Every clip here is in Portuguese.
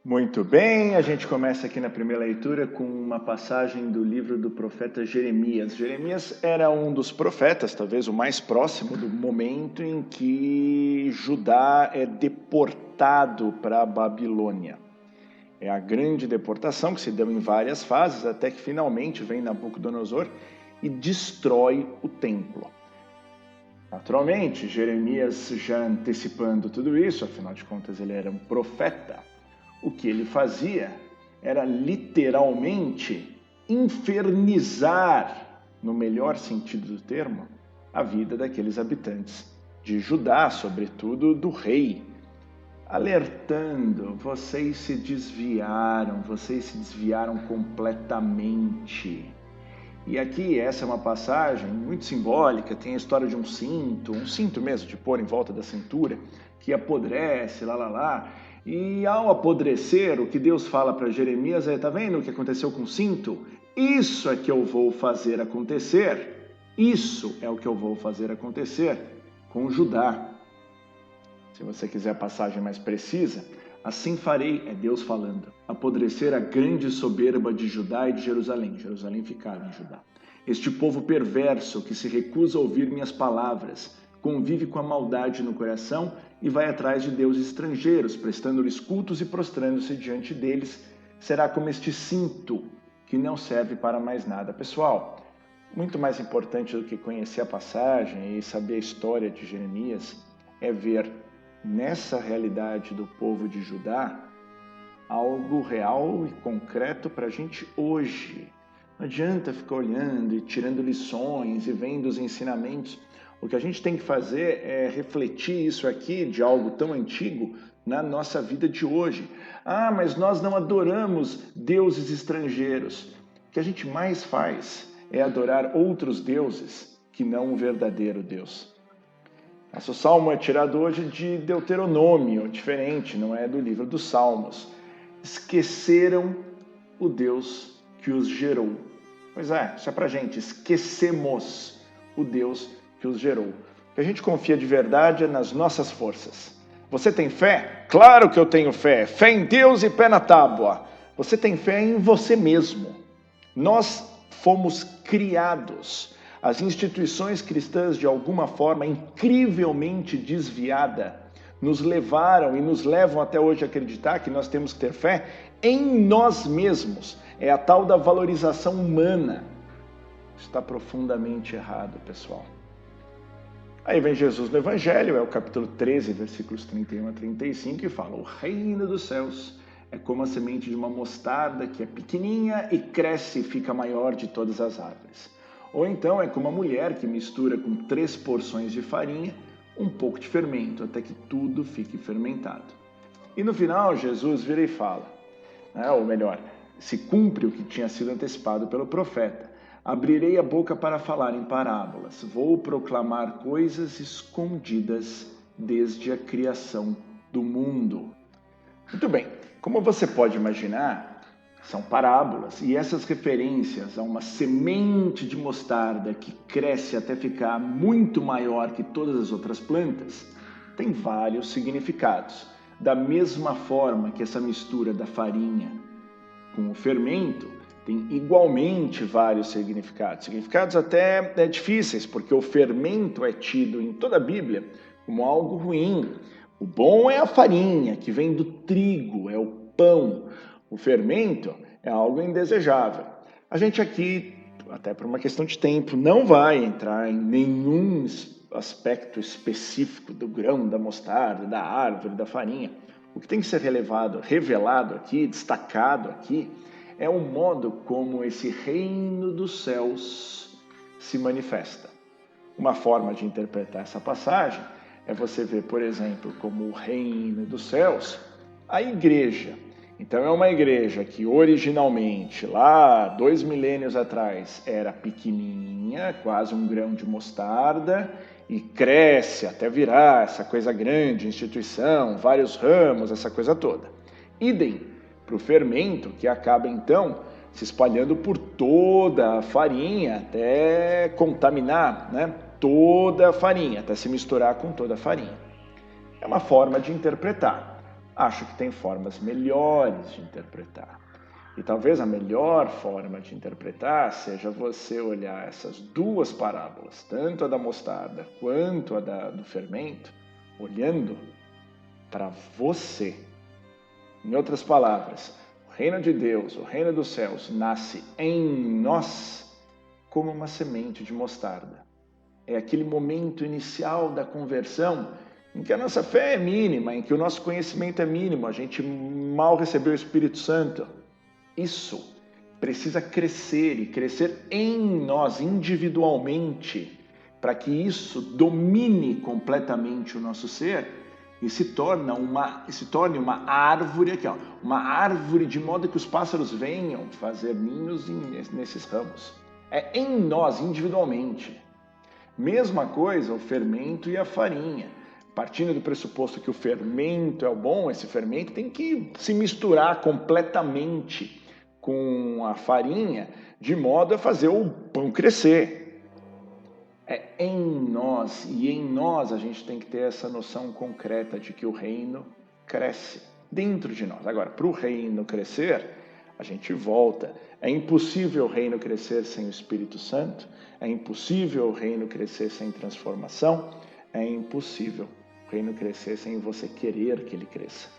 Muito bem, a gente começa aqui na primeira leitura com uma passagem do livro do profeta Jeremias. Jeremias era um dos profetas, talvez o mais próximo do momento em que Judá é deportado para a Babilônia. É a grande deportação que se deu em várias fases, até que finalmente vem Nabucodonosor e destrói o templo. Naturalmente, Jeremias já antecipando tudo isso, afinal de contas ele era um profeta. O que ele fazia era literalmente infernizar, no melhor sentido do termo, a vida daqueles habitantes de Judá, sobretudo do rei, alertando: vocês se desviaram completamente. E aqui, essa é uma passagem muito simbólica, tem a história de um cinto mesmo, de pôr em volta da cintura, que apodrece, E ao apodrecer, o que Deus fala para Jeremias é: tá vendo o que aconteceu com o cinto? Isso é que eu vou fazer acontecer. Isso é o que eu vou fazer acontecer com Judá. Se você quiser a passagem mais precisa, assim farei, é Deus falando, apodrecer a grande soberba de Judá e de Jerusalém. Jerusalém ficava em Judá. Este povo perverso que se recusa a ouvir minhas palavras, convive com a maldade no coração e vai atrás de deuses estrangeiros, prestando-lhes cultos e prostrando-se diante deles, será como este cinto que não serve para mais nada. Pessoal, muito mais importante do que conhecer a passagem e saber a história de Jeremias é ver nessa realidade do povo de Judá algo real e concreto para a gente hoje. Não adianta ficar olhando e tirando lições e vendo os ensinamentos. O que a gente tem que fazer é refletir isso aqui de algo tão antigo na nossa vida de hoje. Ah, mas nós não adoramos deuses estrangeiros. O que a gente mais faz é adorar outros deuses que não o verdadeiro Deus. Nosso salmo é tirado hoje de Deuteronômio, diferente, não é do livro dos Salmos. Esqueceram o Deus que os gerou. Pois é, isso é pra gente, esquecemos o Deus que os gerou. O que a gente confia de verdade é nas nossas forças. Você tem fé? Claro que eu tenho fé. Fé em Deus e pé na tábua. Você tem fé em você mesmo. Nós fomos criados. As instituições cristãs, de alguma forma incrivelmente desviada, nos levaram e nos levam até hoje a acreditar que nós temos que ter fé em nós mesmos. É a tal da valorização humana. Está profundamente errado, pessoal. Aí vem Jesus no Evangelho, é o capítulo 13, versículos 31 a 35, e fala: o reino dos céus é como a semente de uma mostarda que é pequenininha e cresce e fica maior de todas as árvores. Ou então é como a mulher que mistura com 3 porções de farinha um pouco de fermento, até que tudo fique fermentado. E no final, Jesus vira e fala, ou melhor, se cumpre o que tinha sido antecipado pelo profeta: abrirei a boca para falar em parábolas, vou proclamar coisas escondidas desde a criação do mundo. Muito bem, como você pode imaginar, são parábolas, e essas referências a uma semente de mostarda que cresce até ficar muito maior que todas as outras plantas, tem vários significados. Da mesma forma que essa mistura da farinha com o fermento tem igualmente vários significados. Significados até difíceis, porque o fermento é tido em toda a Bíblia como algo ruim. O bom é a farinha, que vem do trigo, é o pão. O fermento é algo indesejável. A gente aqui, até por uma questão de tempo, não vai entrar em nenhum aspecto específico do grão, da mostarda, da árvore, da farinha. O que tem que ser revelado aqui, destacado aqui, é o modo como esse reino dos céus se manifesta. Uma forma de interpretar essa passagem é você ver, por exemplo, como o reino dos céus, a igreja. Então é uma igreja que originalmente, lá 2 milênios atrás, era pequenininha, quase um grão de mostarda, e cresce até virar essa coisa grande, instituição, vários ramos, essa coisa toda. Idem para o fermento, que acaba então se espalhando por toda a farinha até contaminar, toda a farinha, até se misturar com toda a farinha. É uma forma de interpretar. Acho que tem formas melhores de interpretar. E talvez a melhor forma de interpretar seja você olhar essas duas parábolas, tanto a da mostarda quanto a do fermento, olhando para você. Em outras palavras, o reino de Deus, o reino dos céus, nasce em nós como uma semente de mostarda. É aquele momento inicial da conversão em que a nossa fé é mínima, em que o nosso conhecimento é mínimo, a gente mal recebeu o Espírito Santo. Isso precisa crescer e crescer em nós individualmente, para que isso domine completamente o nosso ser e se torne uma árvore aqui, ó, uma árvore de modo que os pássaros venham fazer ninhos nesses ramos. É em nós individualmente. Mesma coisa o fermento e a farinha. Partindo do pressuposto que o fermento é o bom, esse fermento tem que se misturar completamente com a farinha, de modo a fazer o pão crescer. É em nós, e em nós a gente tem que ter essa noção concreta de que o reino cresce dentro de nós. Agora, para o reino crescer, a gente volta. É impossível o reino crescer sem o Espírito Santo, é impossível o reino crescer sem transformação, é impossível o reino crescer sem você querer que ele cresça.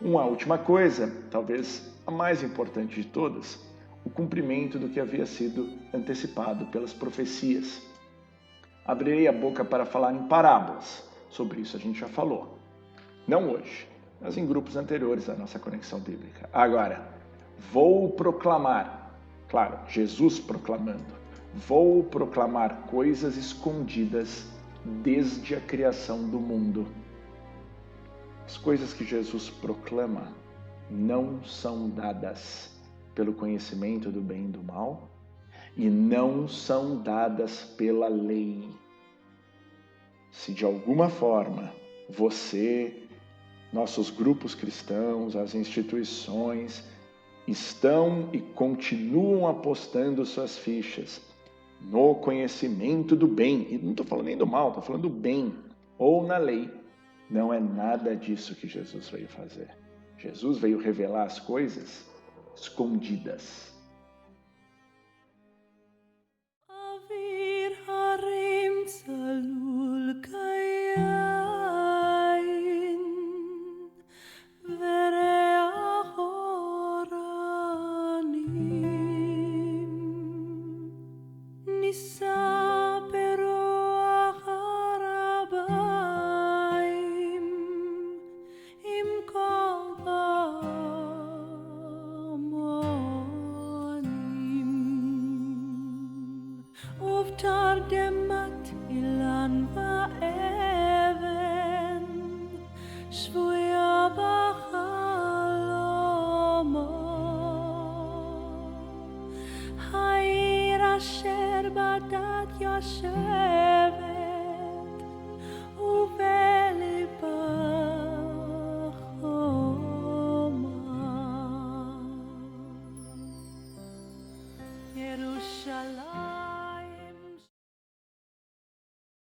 Uma última coisa, talvez a mais importante de todas, o cumprimento do que havia sido antecipado pelas profecias. Abrirei a boca para falar em parábolas, sobre isso a gente já falou. Não hoje, mas em grupos anteriores da nossa conexão bíblica. Agora, vou proclamar, claro, Jesus proclamando, vou proclamar coisas escondidas desde a criação do mundo. As coisas que Jesus proclama não são dadas pelo conhecimento do bem e do mal e não são dadas pela lei. Se de alguma forma você, nossos grupos cristãos, as instituições estão e continuam apostando suas fichas no conhecimento do bem, e não estou falando nem do mal, estou falando do bem, ou na lei, não é nada disso que Jesus veio fazer. Jesus veio revelar as coisas escondidas. Tardemat ilan va even